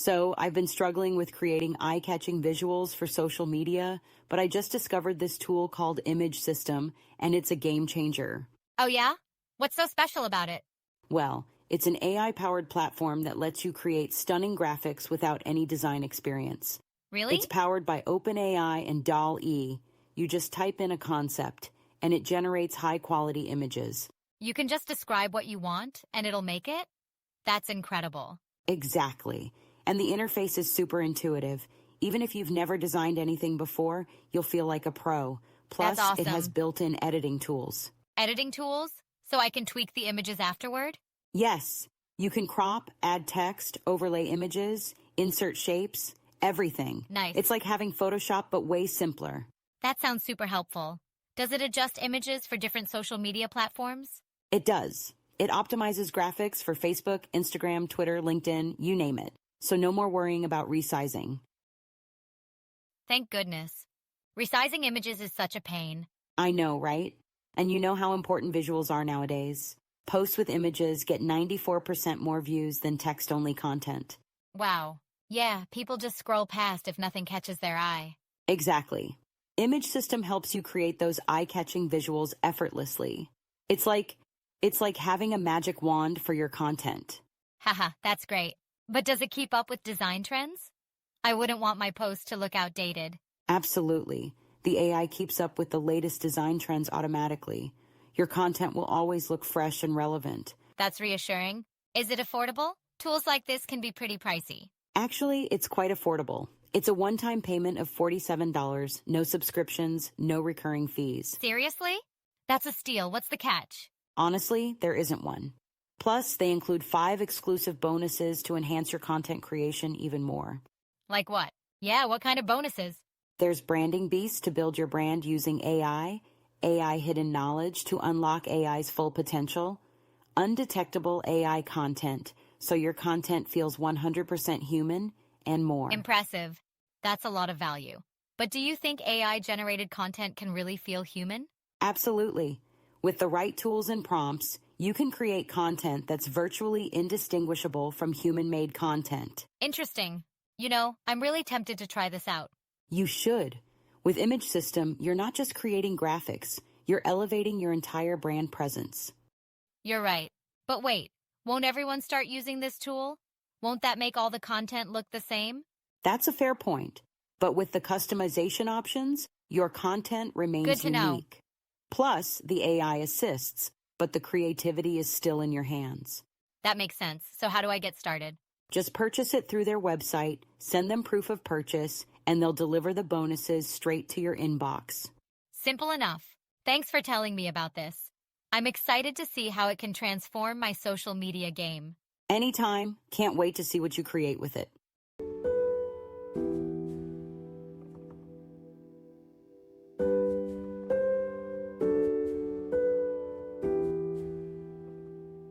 So I've been struggling with creating eye-catching visuals for social media, but I just discovered this tool called Image System, and it's a game changer. Oh yeah? What's so special about it? Well, it's an AI-powered platform that lets you create stunning graphics without any design experience. Really? It's powered by OpenAI and DALL-E. You just type in a concept, and it generates high-quality images. You can just describe what you want, and it'll make it? That's incredible. Exactly. And the interface is super intuitive. Even if you've never designed anything before, you'll feel like a pro. Plus, That's awesome. it has built-in editing tools. Editing tools? So I can tweak the images afterward? Yes, you can crop, add text, overlay images, insert shapes, everything. Nice. It's like having Photoshop, but way simpler. That sounds super helpful. Does it adjust images for different social media platforms? It does. It optimizes graphics for Facebook, Instagram, Twitter, LinkedIn, you name it. So no more worrying about resizing. Thank goodness. Resizing images is such a pain. I know, right? And you know how important visuals are nowadays. Posts with images get 94% more views than text-only content. Wow. Yeah, people just scroll past if nothing catches their eye. Exactly. Image System helps you create those eye-catching visuals effortlessly. It's like having a magic wand for your content. Haha, that's great. But does it keep up with design trends? I wouldn't want my post to look outdated. Absolutely. The AI keeps up with the latest design trends automatically. Your content will always look fresh and relevant. That's reassuring. Is it affordable? Tools like this can be pretty pricey. Actually, it's quite affordable. It's a one-time payment of $47, no subscriptions, no recurring fees. Seriously? That's a steal. What's the catch? Honestly, there isn't one. Plus, they include 5 exclusive bonuses to enhance your content creation even more. Like what? Yeah, what kind of bonuses? There's Branding Beast to build your brand using AI hidden knowledge to unlock AI's full potential, undetectable AI content, so your content feels 100% human, and more. Impressive. That's a lot of value. But do you think AI-generated content can really feel human? Absolutely. With the right tools and prompts, you can create content that's virtually indistinguishable from human-made content. Interesting. You know, I'm really tempted to try this out. You should. With Image System, you're not just creating graphics, you're elevating your entire brand presence. You're right. But wait, won't everyone start using this tool? Won't that make all the content look the same? That's a fair point. But with the customization options, your content remains Good to know. unique. Plus, the AI assists, but the creativity is still in your hands. That makes sense. So how do I get started? Just purchase it through their website, send them proof of purchase, and they'll deliver the bonuses straight to your inbox. Simple enough. Thanks for telling me about this. I'm excited to see how it can transform my social media game. Anytime, can't wait to see what you create with it.